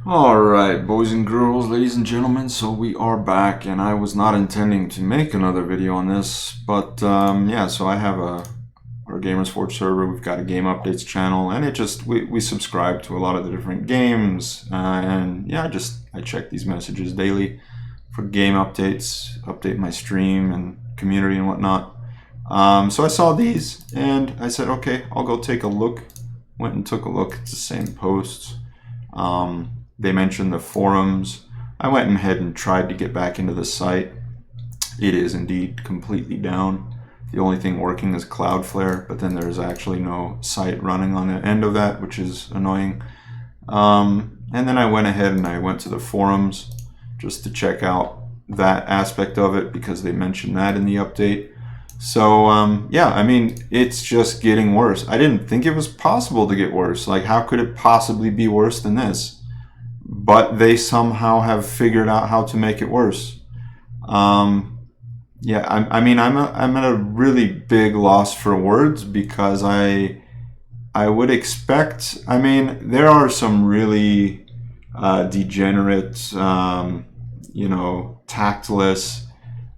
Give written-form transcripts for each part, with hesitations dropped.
Alright, boys and girls, ladies and gentlemen, so we are back, and I was not intending to make another video on this, but yeah, so I have our Gamers Forge server. We've got a game updates channel, and we subscribe to a lot of the different games, and yeah, I check these messages daily for game updates, update my stream and community and whatnot. So I saw these, and I said, okay, I'll go take a look. Went and took a look. It's the same posts. They mentioned the forums. I went ahead and tried to get back into the site. It is indeed completely down. The only thing working is Cloudflare, but then there's actually no site running on the end of that, which is annoying. And then I went ahead and I went to the forums just to check out that aspect of it because they mentioned that in the update. So yeah, I mean, it's just getting worse. I didn't think it was possible to get worse. Like, how could it possibly be worse than this? But they somehow have figured out how to make it worse. Yeah, I mean, I'm at a really big loss for words because I would expect. I mean, there are some really degenerate, tactless.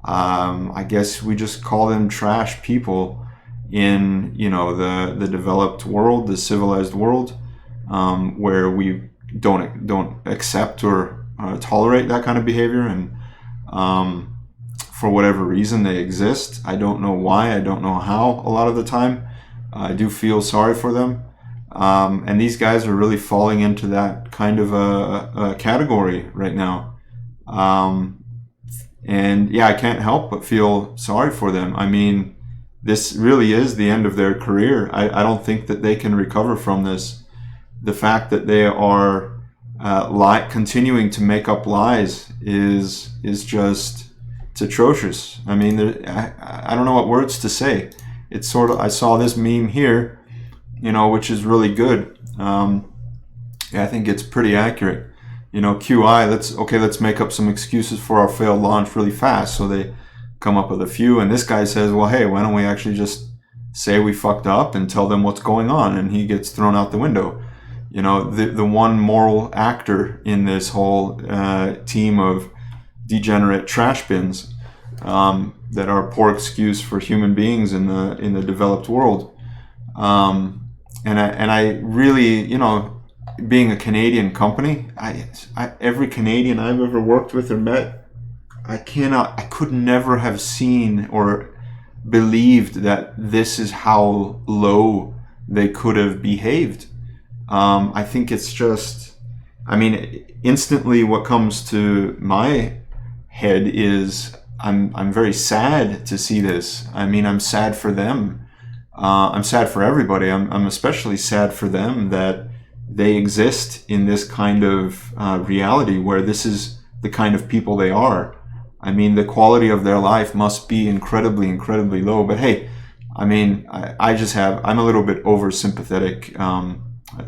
I guess we just call them trash people in the developed world, the civilized world, where we don't accept or tolerate that kind of behavior, and for whatever reason they exist. I don't know why, I don't know how. A lot of the time I do feel sorry for them, and these guys are really falling into that kind of a category right now. And yeah, I can't help but feel sorry for them. I mean, this really is the end of their career. I don't think that they can recover from this. The fact that they are continuing to make up lies is just, it's atrocious. I mean, I don't know what words to say. It's sort of, I saw this meme here, which is really good. Yeah, I think it's pretty accurate. QI, let's make up some excuses for our failed launch really fast. So they come up with a few, and this guy says, well, hey, why don't we actually just say we fucked up and tell them what's going on? And he gets thrown out the window. The one moral actor in this whole team of degenerate trash bins that are poor excuse for human beings in the developed world. And I really, being a Canadian company, every Canadian I've ever worked with or met, I could never have seen or believed that this is how low they could have behaved. I think it's just, I mean, instantly what comes to my head is I'm very sad to see this. I mean, I'm sad for them. I'm sad for everybody. I'm especially sad for them that they exist in this kind of reality where this is the kind of people they are. I mean, the quality of their life must be incredibly, incredibly low. But hey, I mean, I'm a little bit over sympathetic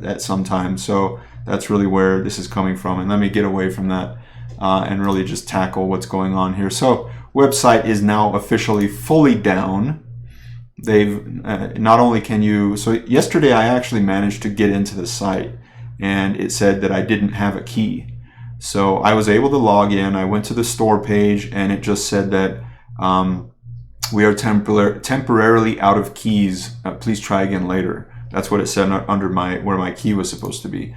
at sometimes. So that's really where this is coming from. And let me get away from that and really just tackle what's going on here. So website is now officially fully down. They've not only can you, so yesterday I actually managed to get into the site and it said that I didn't have a key. So I was able to log in. I went to the store page and it just said that we are temporarily out of keys. Please try again later. That's what it said under where my key was supposed to be.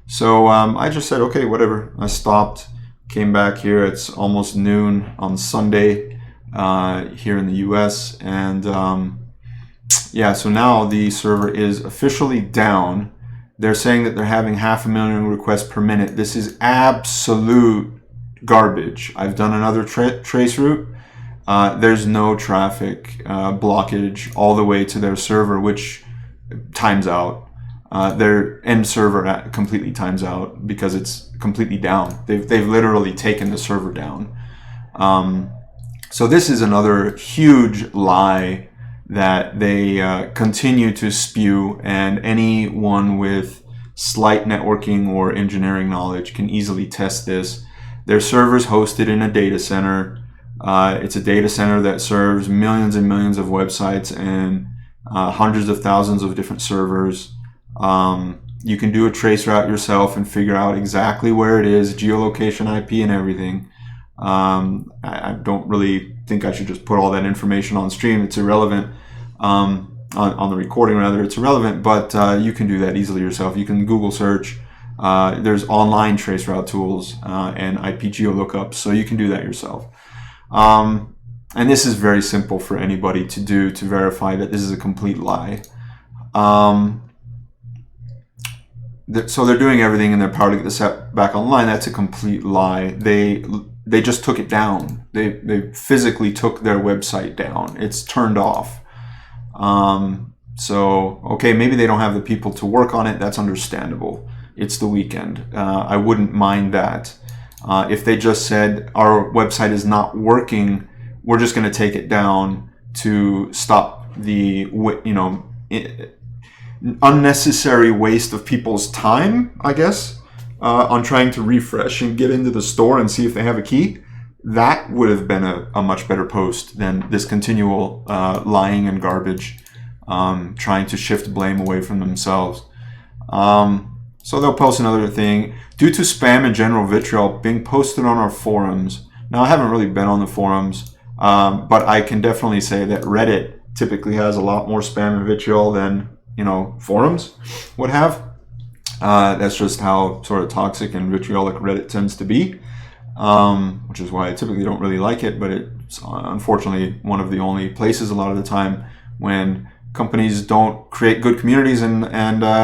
So I just said, okay, whatever. I stopped, came back here. It's almost noon on Sunday here in the US. And yeah, so now the server is officially down. They're saying that they're having 500,000 requests per minute. This is absolute garbage. I've done another trace route. There's no traffic blockage all the way to their server, which times out. Their end server completely times out because it's completely down. They've literally taken the server down. So this is another huge lie that they continue to spew, and anyone with slight networking or engineering knowledge can easily test this. Their server's hosted in a data center. It's a data center that serves millions and millions of websites and hundreds of thousands of different servers. You can do a trace route yourself and figure out exactly where it is, geolocation, IP, and everything. I don't really think I should just put all that information on stream. It's irrelevant. On the recording, rather, it's irrelevant, but you can do that easily yourself. You can Google search. There's online trace route tools and IP geolookups, so you can do that yourself. And this is very simple for anybody to do to verify that this is a complete lie. So they're doing everything in their power to get this app back online. That's a complete lie. They just took it down. They physically took their website down. It's turned off. So, okay, maybe they don't have the people to work on it. That's understandable. It's the weekend. I wouldn't mind that. If they just said our website is not working, we're just going to take it down to stop the, unnecessary waste of people's time, I guess, on trying to refresh and get into the store and see if they have a key. That would have been a much better post than this continual lying and garbage, trying to shift blame away from themselves. So they'll post another thing. Due to spam and general vitriol being posted on our forums. Now, I haven't really been on the forums, but I can definitely say that Reddit typically has a lot more spam and vitriol than, forums would have. That's just how sort of toxic and vitriolic Reddit tends to be. Which is why I typically don't really like it, but it's unfortunately one of the only places a lot of the time when companies don't create good communities and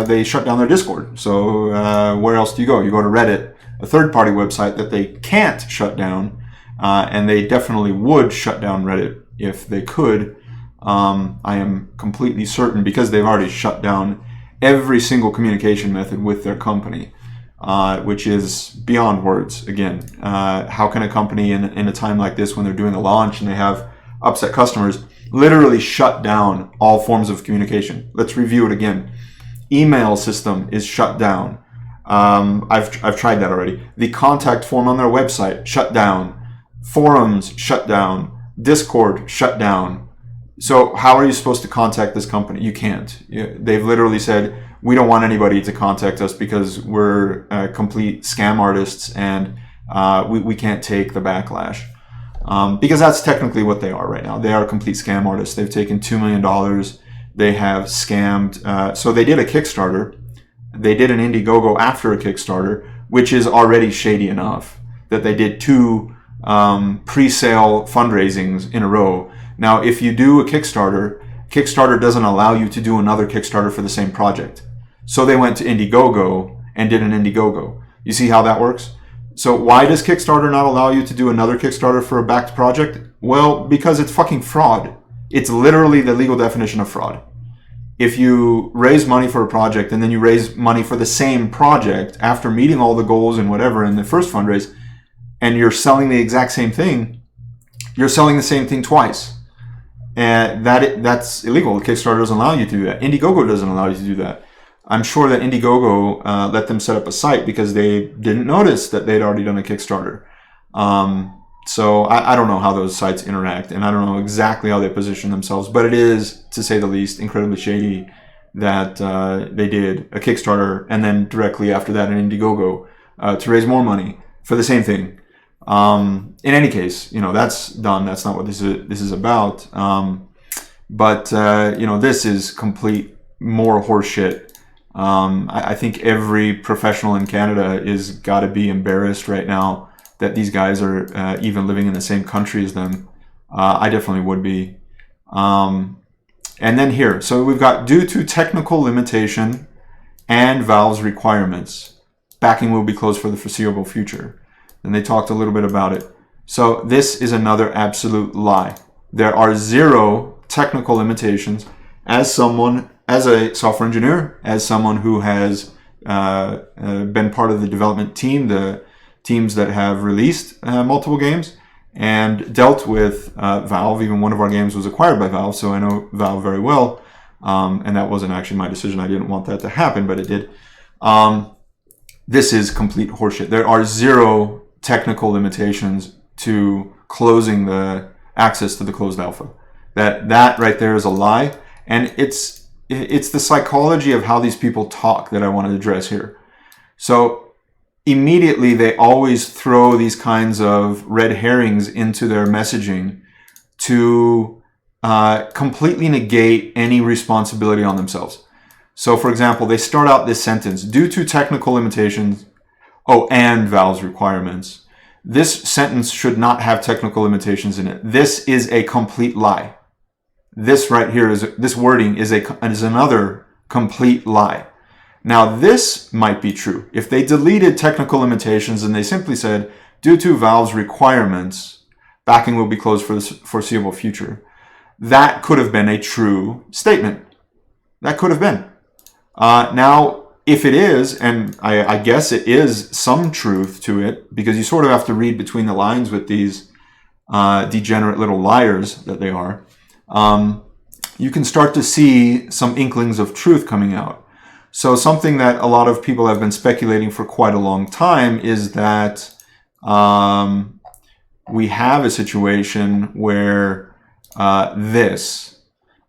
they shut down their Discord. So where else do you go? You go to Reddit, a third-party website that they can't shut down, and they definitely would shut down Reddit if they could. I am completely certain, because they've already shut down every single communication method with their company. Which is beyond words. Again, how can a company in a time like this, when they're doing a launch and they have upset customers, literally shut down all forms of communication? Let's review it again. Email system is shut down. I've tried that already. The contact form on their website, shut down. Forums, shut down. Discord, shut down. So how are you supposed to contact this company? You can't. They've literally said, we don't want anybody to contact us because we're complete scam artists, and we can't take the backlash. Because that's technically what they are right now. They are complete scam artists. They've taken $2 million. They have scammed. So they did a Kickstarter. They did an Indiegogo after a Kickstarter, which is already shady enough that they did 2 pre-sale fundraisings in a row. Now, if you do a Kickstarter doesn't allow you to do another Kickstarter for the same project. So they went to Indiegogo and did an Indiegogo. You see how that works? So why does Kickstarter not allow you to do another Kickstarter for a backed project? Well, because it's fucking fraud. It's literally the legal definition of fraud. If you raise money for a project and then you raise money for the same project after meeting all the goals and whatever in the first fundraise, and you're selling the exact same thing, you're selling the same thing twice. And that's illegal. Kickstarter doesn't allow you to do that. Indiegogo doesn't allow you to do that. I'm sure that Indiegogo let them set up a site because they didn't notice that they'd already done a Kickstarter. So I don't know how those sites interact, and I don't know exactly how they position themselves, but it is, to say the least, incredibly shady that they did a Kickstarter and then directly after that an Indiegogo to raise more money for the same thing. In any case, that's done. That's not what this is about. But this is complete more horseshit. I think every professional in Canada is got to be embarrassed right now that these guys are even living in the same country as them. I definitely would be. And then here, so we've got due to technical limitation and Valve's requirements, backing will be closed for the foreseeable future. And they talked a little bit about it. So this is another absolute lie. There are 0 technical limitations. As a software engineer, as someone who has been part of the development team, the teams that have released multiple games, and dealt with Valve. Even one of our games was acquired by Valve, so I know Valve very well. And that wasn't actually my decision. I didn't want that to happen, but it did. This is complete horseshit. There are 0 technical limitations to closing the access to the closed alpha. That right there is a lie, and it's it's the psychology of how these people talk that I want to address here. So immediately they always throw these kinds of red herrings into their messaging to completely negate any responsibility on themselves. So for example, they start out this sentence, due to technical limitations, and Valve's requirements. This sentence should not have technical limitations in it. This is a complete lie. This right here this wording is another complete lie. Now this might be true. If they deleted technical limitations and they simply said, due to Valve's requirements, backing will be closed for the foreseeable future. That could have been a true statement. That could have been. Now, if it is, and I guess it is some truth to it, because you sort of have to read between the lines with these degenerate little liars that they are, you can start to see some inklings of truth coming out. So something that a lot of people have been speculating for quite a long time is that we have a situation where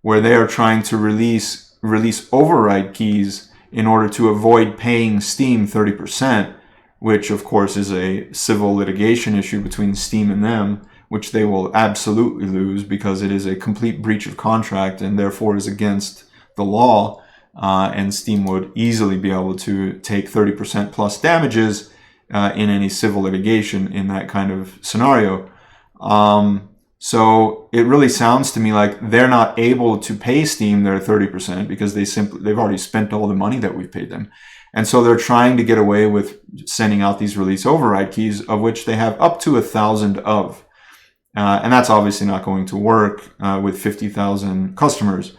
where they are trying to release override keys in order to avoid paying Steam 30%, which of course is a civil litigation issue between Steam and them, which they will absolutely lose because it is a complete breach of contract and therefore is against the law. And Steam would easily be able to take 30% plus damages in any civil litigation in that kind of scenario. So it really sounds to me like they're not able to pay Steam their 30% because they've already spent all the money that we've paid them. And so they're trying to get away with sending out these release override keys, of which they have up to 1,000 of. And that's obviously not going to work with 50,000 customers.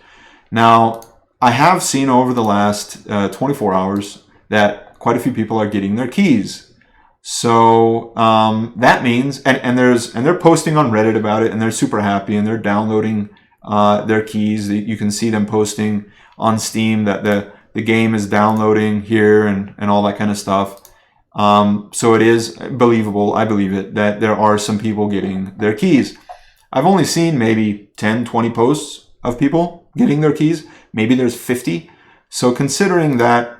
Now, I have seen over the last 24 hours that quite a few people are getting their keys. So that means, and they're posting on Reddit about it, and they're super happy, and they're downloading their keys. You can see them posting on Steam that the game is downloading here and all that kind of stuff. So it is believable, I believe it, that there are some people getting their keys. I've only seen maybe 10, 20 posts of people getting their keys. Maybe there's 50. So considering that,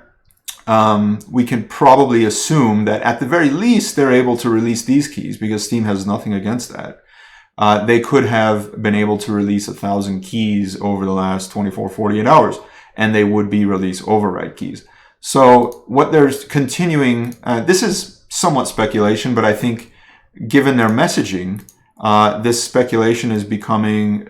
we can probably assume that at the very least they're able to release these keys because Steam has nothing against that. They could have been able to release 1,000 keys over the last 24, 48 hours, and they would be release override keys. So what they're continuing, this is somewhat speculation, but I think given their messaging, this speculation is becoming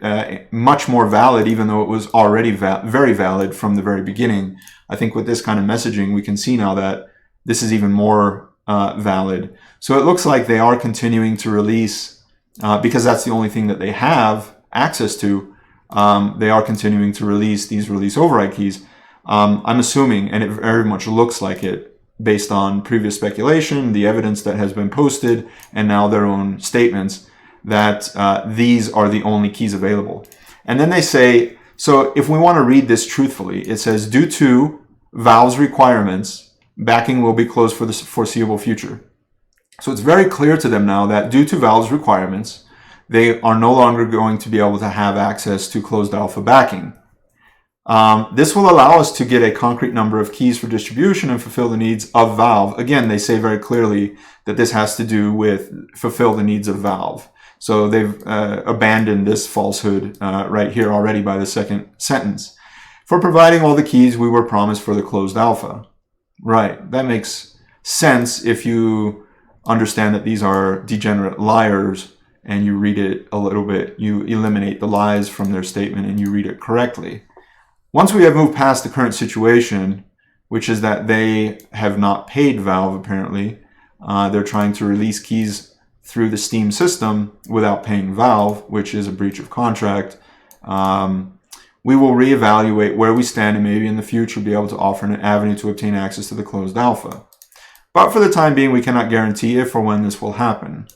much more valid, even though it was already very valid from the very beginning. I think with this kind of messaging, we can see now that this is even more valid. So it looks like they are continuing to release, because that's the only thing that they have access to. They are continuing to release these release override keys. I'm assuming, and it very much looks like it, based on previous speculation, the evidence that has been posted, and now their own statements, that these are the only keys available. And then they say, so if we want to read this truthfully, it says, due to Valve's requirements, backing will be closed for the foreseeable future. So it's very clear to them now that due to Valve's requirements, they are no longer going to be able to have access to closed alpha backing. This will allow us to get a concrete number of keys for distribution and fulfill the needs of Valve. Again, they say very clearly that this has to do with fulfill the needs of Valve. So they've abandoned this falsehood right here already by the second sentence. For providing all the keys we were promised for the closed alpha. Right, that makes sense if you understand that these are degenerate liars and you read it a little bit. You eliminate the lies from their statement and you read it correctly. Once we have moved past the current situation, which is that they have not paid Valve apparently, they're trying to release keys through the Steam system without paying Valve, which is a breach of contract. We will reevaluate where we stand and maybe in the future be able to offer an avenue to obtain access to the closed alpha. But for the time being, we cannot guarantee if or when this will happen.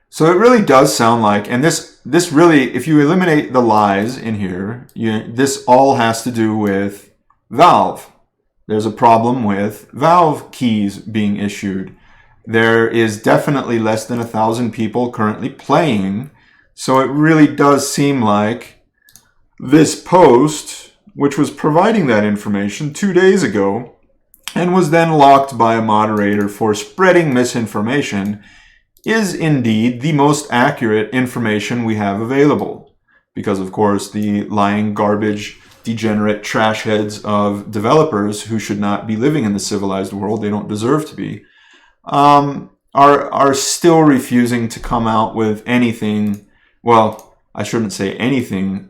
So it really does sound like, and this really, if you eliminate the lies in here, this all has to do with Valve. There's a problem with Valve keys being issued. There is definitely less than 1,000 people currently playing. So it really does seem like this post which was providing that information 2 days ago and was then locked by a moderator for spreading misinformation, is indeed the most accurate information we have available. Because, of course, the lying, garbage, degenerate trash heads of developers who should not be living in the civilized world, they don't deserve to be, are still refusing to come out with anything. Well, I shouldn't say anything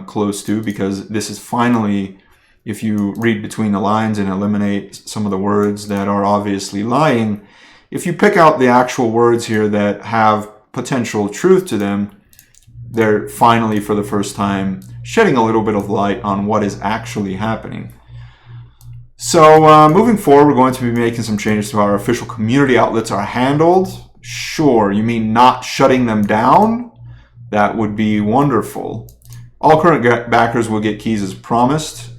close to, because this is finally, if you read between the lines and eliminate some of the words that are obviously lying, if you pick out the actual words here that have potential truth to them, they're finally, for the first time, shedding a little bit of light on what is actually happening. So moving forward, we're going to be making some changes to how our official community outlets are handled. Sure, you mean not shutting them down? That would be wonderful. All current backers will get keys as promised.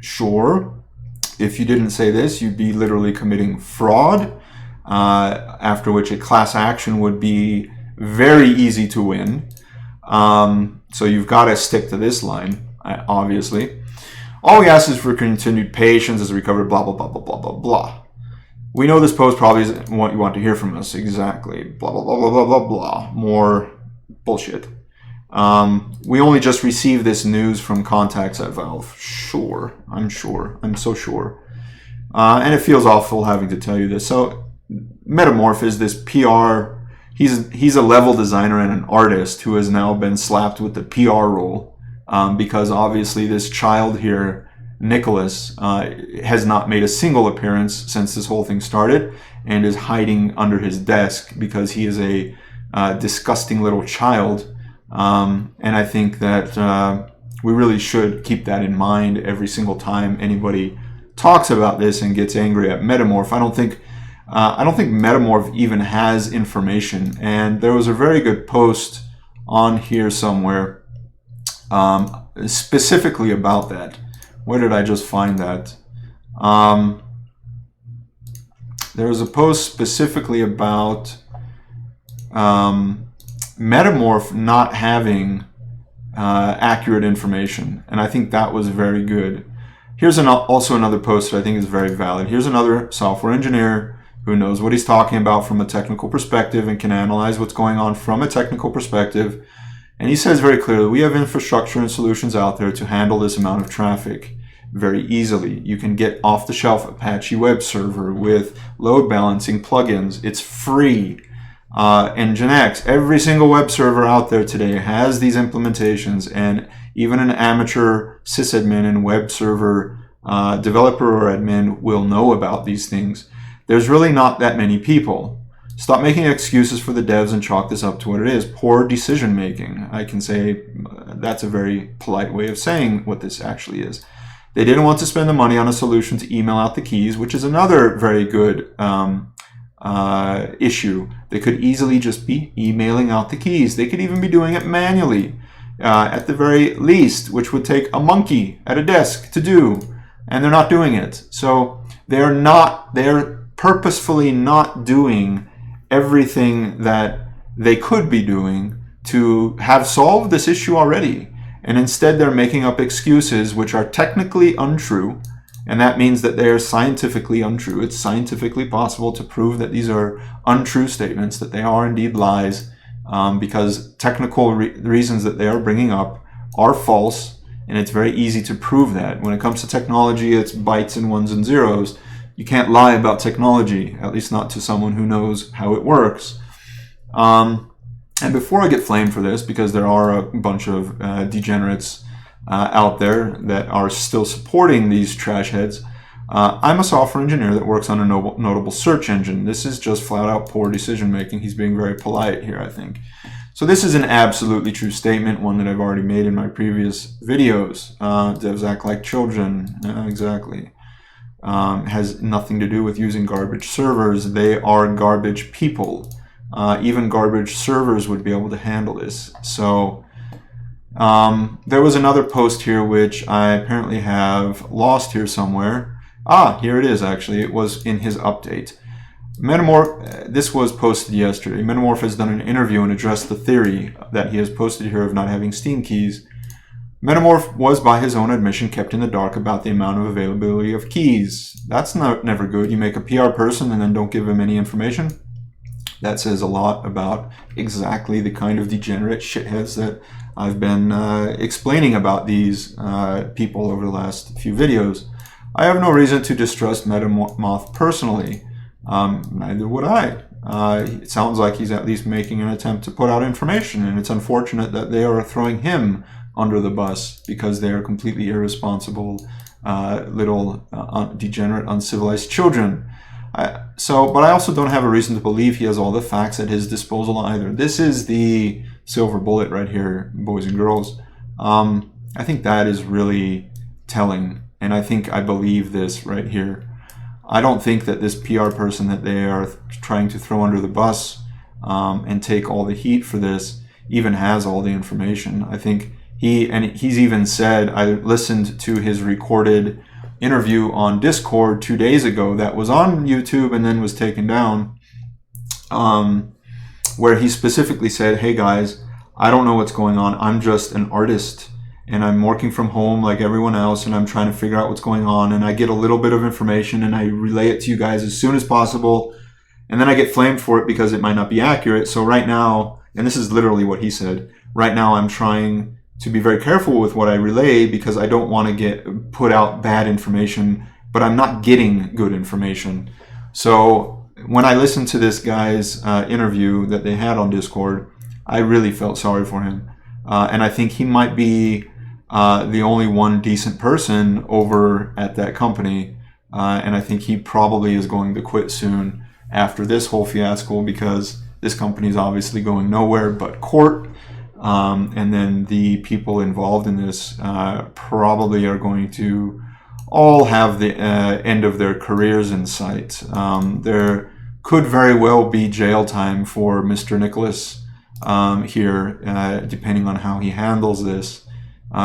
Sure. If you didn't say this, you'd be literally committing fraud, after which a class action would be very easy to win. So you've got to stick to this line, obviously. All we ask is for continued patience as we cover blah, blah, blah, blah, blah, blah, blah. We know this post probably isn't what you want to hear from us. Exactly. Blah, blah, blah, blah, blah, blah, blah. More bullshit. We only just received this news from contacts at Valve. Sure. I'm sure. I'm so sure. And it feels awful having to tell you this. So Metamorph is this PR. He's a level designer and an artist who has now been slapped with the PR role. Because obviously this child here, Nicholas, has not made a single appearance since this whole thing started and is hiding under his desk because he is a disgusting little child. And I think that we really should keep that in mind every single time anybody talks about this and gets angry at Metamorph. I don't think Metamorph even has information. And there was a very good post on here somewhere specifically about that. Where did I just find that? There was a post specifically about Metamorph not having accurate information, and I think that was very good. Here's also another post that I think is very valid. Here's another software engineer who knows what he's talking about from a technical perspective and can analyze what's going on from a technical perspective. And he says very clearly, we have infrastructure and solutions out there to handle this amount of traffic very easily. You can get off-the-shelf Apache web server with load balancing plugins. It's free. Nginx, every single web server out there today has these implementations, and even an amateur sysadmin and web server developer or admin will know about these things. There's really not that many people. Stop making excuses for the devs and chalk this up to what it is. Poor decision making. I can say that's a very polite way of saying what this actually is. They didn't want to spend the money on a solution to email out the keys, which is another very good issue. They could easily just be emailing out the keys. They could even be doing it manually at the very least, which would take a monkey at a desk to do. And they're not doing it. So they're purposefully not doing everything that they could be doing to have solved this issue already. And instead they're making up excuses which are technically untrue, and that means that they are scientifically untrue. It's scientifically possible to prove that these are untrue statements, that they are indeed lies, because technical reasons that they are bringing up are false, and it's very easy to prove that. When it comes to technology, it's bytes and ones and zeros. You can't lie about technology, at least not to someone who knows how it works. And before I get flamed for this, because there are a bunch of degenerates out there that are still supporting these trash heads, I'm a software engineer that works on a notable search engine. This is just flat out poor decision making. He's being very polite here, I think. So this is an absolutely true statement, one that I've already made in my previous videos. Devs act like children. Exactly. Has nothing to do with using garbage servers. They are garbage people. Even garbage servers would be able to handle this. So there was another post here which I apparently have lost here somewhere. Here it is actually. It was in his update. Metamorph, this was posted yesterday. Metamorph has done an interview and addressed the theory that he has posted here of not having Steam keys. Metamorph was, by his own admission, kept in the dark about the amount of availability of keys. That's never good. You make a PR person and then don't give him any information. That says a lot about exactly the kind of degenerate shitheads that I've been explaining about these people over the last few videos. I have no reason to distrust Metamorph personally. Neither would I. It sounds like he's at least making an attempt to put out information, and it's unfortunate that they are throwing him under the bus because they are completely irresponsible little degenerate, uncivilized children. But I also don't have a reason to believe he has all the facts at his disposal either. This is the silver bullet right here, boys and girls. I think that is really telling, and I think I believe this right here. I don't think that this PR person that they are trying to throw under the bus and take all the heat for this even has all the information. I think he's even said, I listened to his recorded interview on Discord 2 days ago that was on YouTube and then was taken down, where he specifically said, hey guys, I don't know what's going on. I'm just an artist and I'm working from home like everyone else, and I'm trying to figure out what's going on, and I get a little bit of information and I relay it to you guys as soon as possible, and then I get flamed for it because it might not be accurate. So right now, and this is literally what he said, right now I'm trying to be very careful with what I relay because I don't want to put out bad information, but I'm not getting good information. So when I listened to this guy's interview that they had on Discord, I really felt sorry for him. And I think he might be the only one decent person over at that company. And I think he probably is going to quit soon after this whole fiasco, because this company is obviously going nowhere but court. And then the people involved in this probably are going to all have the end of their careers in sight. There could very well be jail time for Mr. Nicholas here, depending on how he handles this.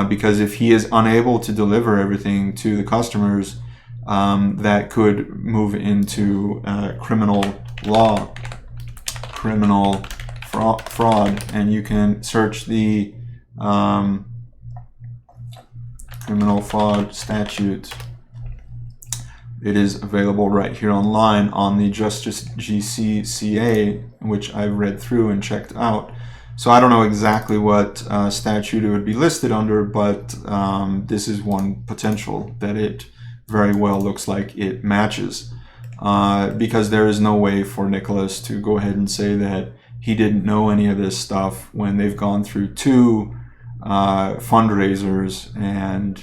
Because if he is unable to deliver everything to the customers, that could move into criminal law, criminal fraud, and you can search the criminal fraud statute. It is available right here online on the Justice GCCA, which I've read through and checked out. So I don't know exactly what statute it would be listed under, but this is one potential that it very well looks like it matches, because there is no way for Nicholas to go ahead and say that he didn't know any of this stuff when they've gone through 2 fundraisers, and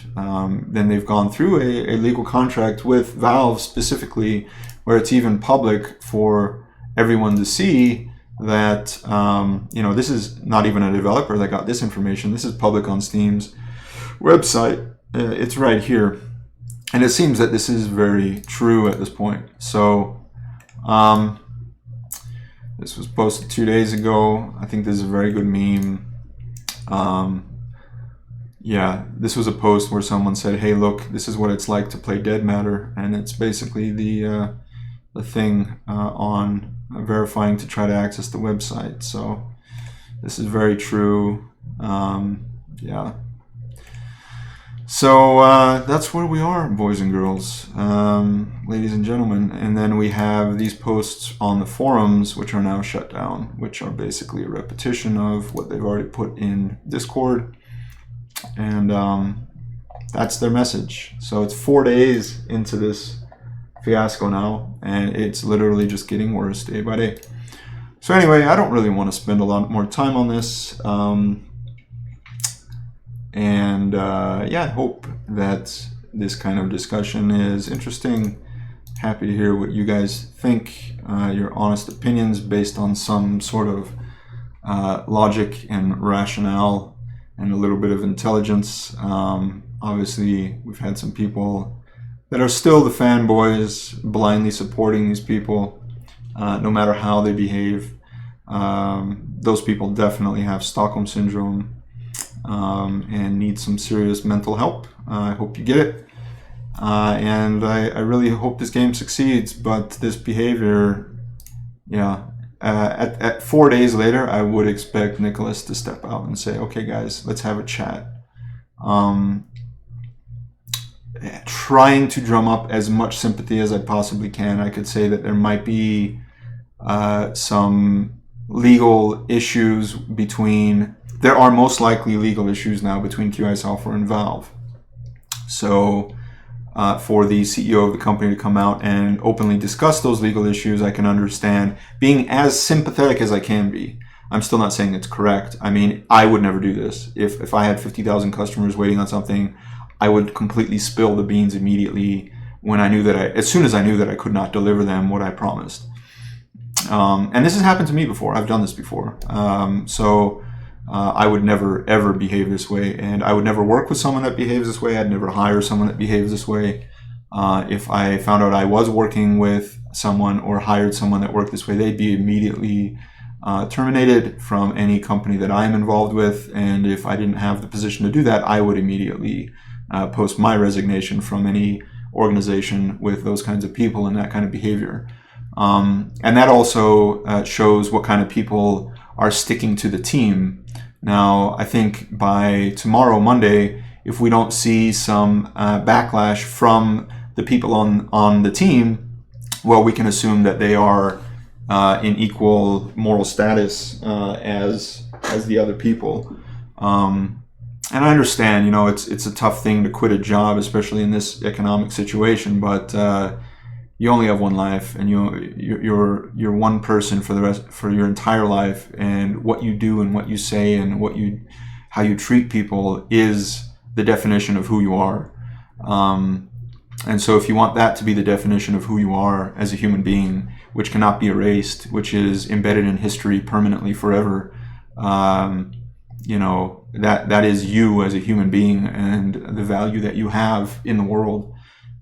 then they've gone through a legal contract with Valve specifically, where it's even public for everyone to see that, this is not even a developer that got this information. This is public on Steam's website. It's right here. And it seems that this is very true at this point. So, this was posted 2 days ago. I think this is a very good meme. Yeah, this was a post where someone said, hey, look, this is what it's like to play Dead Matter. And it's basically the thing on verifying to try to access the website. So this is very true. Yeah. So that's where we are, boys and girls, ladies and gentlemen. And then we have these posts on the forums, which are now shut down, which are basically a repetition of what they've already put in Discord. And that's their message. So it's 4 days into this fiasco now, and it's literally just getting worse day by day. So anyway, I don't really want to spend a lot more time on this. Yeah, I hope that this kind of discussion is interesting. Happy to hear what you guys think, your honest opinions based on some sort of logic and rationale and a little bit of intelligence. Obviously, we've had some people that are still the fanboys, blindly supporting these people, no matter how they behave. Those people definitely have Stockholm Syndrome and need some serious mental help. I hope you get it. And I really hope this game succeeds, but this behavior, yeah, at 4 days later, I would expect Nicholas to step out and say, okay guys, let's have a chat. trying to drum up as much sympathy as I possibly can. I could say that there might be some legal issues there are most likely legal issues now between QI Software and Valve. So for the CEO of the company to come out and openly discuss those legal issues, I can understand, being as sympathetic as I can be. I'm still not saying it's correct. I mean, I would never do this. If I had 50,000 customers waiting on something, I would completely spill the beans immediately as soon as I knew that I could not deliver them what I promised. And this has happened to me before. I've done this before. I would never, ever behave this way. And I would never work with someone that behaves this way. I'd never hire someone that behaves this way. If I found out I was working with someone or hired someone that worked this way, they'd be immediately terminated from any company that I'm involved with. And if I didn't have the position to do that, I would immediately post my resignation from any organization with those kinds of people and that kind of behavior. And that also shows what kind of people are sticking to the team. Now, I think by tomorrow, Monday, if we don't see some backlash from the people on the team, well, we can assume that they are in equal moral status as the other people. And I understand, it's a tough thing to quit a job, especially in this economic situation, but you only have one life, and you're one person for your entire life, and what you do and what you say and how you treat people is the definition of who you are. And so if you want that to be the definition of who you are as a human being, which cannot be erased, which is embedded in history permanently forever, that is you as a human being and the value that you have in the world.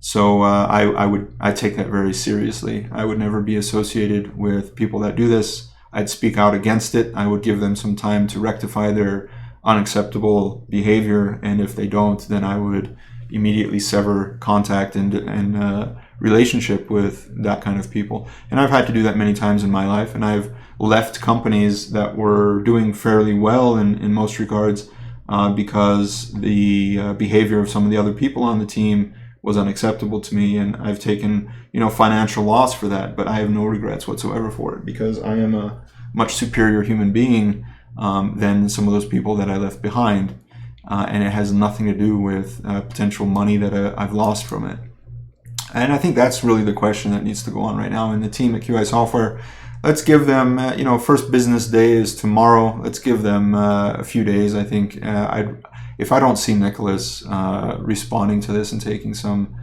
So I take that very seriously. I would never be associated with people that do this. I'd speak out against it. I would give them some time to rectify their unacceptable behavior, and if they don't, then I would immediately sever contact and relationship with that kind of people. And I've had to do that many times in my life, and I've left companies that were doing fairly well in most regards because the behavior of some of the other people on the team was unacceptable to me, and I've taken financial loss for that, but I have no regrets whatsoever for it, because I am a much superior human being than some of those people that I left behind, and it has nothing to do with potential money that I've lost from it. And I think that's really the question that needs to go on right now in the team at QI Software. Let's give them, first business day is tomorrow. Let's give them a few days. I think if I don't see Nicholas responding to this and taking some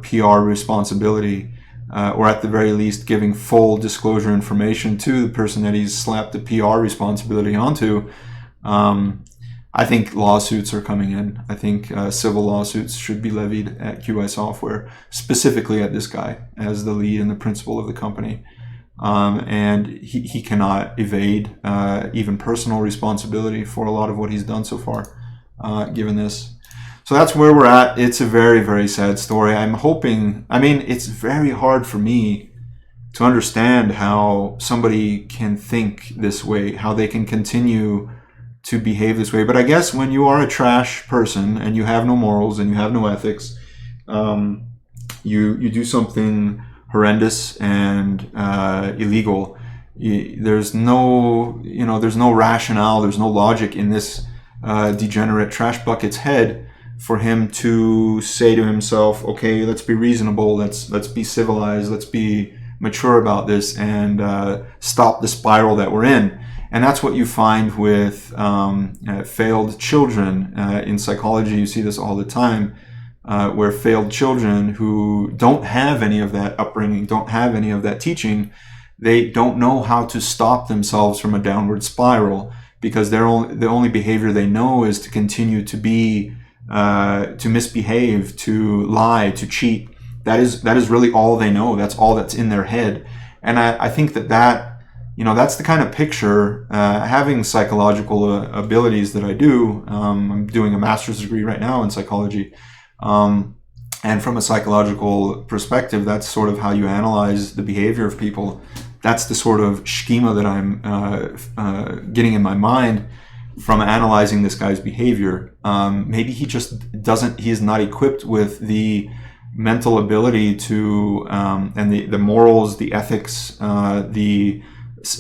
PR responsibility, or at the very least giving full disclosure information to the person that he's slapped the PR responsibility onto, I think lawsuits are coming in. I think civil lawsuits should be levied at QI Software, specifically at this guy as the lead and the principal of the company. And he cannot evade even personal responsibility for a lot of what he's done so far, given this. So that's where we're at. It's a very, very sad story. It's very hard for me to understand how somebody can think this way, how they can continue to behave this way. But I guess when you are a trash person and you have no morals and you have no ethics, you do something horrendous and illegal. There's no rationale, there's no logic in this degenerate trash bucket's head for him to say to himself, okay, let's be reasonable, let's be civilized, let's be mature about this, and stop the spiral that we're in. And that's what you find with failed children. In psychology, you see this all the time, where failed children who don't have any of that upbringing, don't have any of that teaching, they don't know how to stop themselves from a downward spiral, because the only behavior they know is to continue to be, to misbehave, to lie, to cheat. That is really all they know. That's all that's in their head. And I think that's the kind of picture, having psychological abilities that I do. I'm doing a master's degree right now in psychology. And from a psychological perspective, that's sort of how you analyze the behavior of people. That's the sort of schema that I'm getting in my mind from analyzing this guy's behavior, maybe he just doesn't, he is not equipped with the mental ability to, and the morals, the ethics, the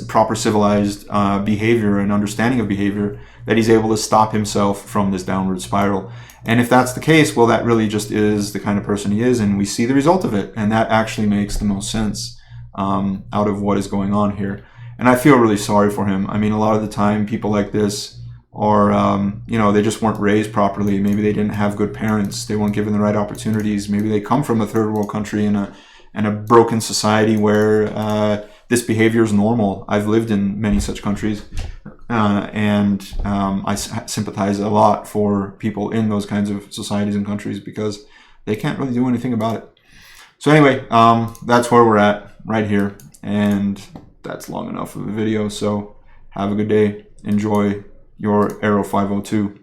proper civilized behavior and understanding of behavior, that he's able to stop himself from this downward spiral. And if that's the case, well, that really just is the kind of person he is, and we see the result of it. And that actually makes the most sense out of what is going on here. And I feel really sorry for him. I mean, a lot of the time, people like this are, you know, they just weren't raised properly. Maybe they didn't have good parents. They weren't given the right opportunities. Maybe they come from a third world country in a broken society where this behavior is normal. I've lived in many such countries, and I sympathize a lot for people in those kinds of societies and countries because they can't really do anything about it. So anyway, that's where we're at right here, and that's long enough of a video. So have a good day. Enjoy your Aero 502.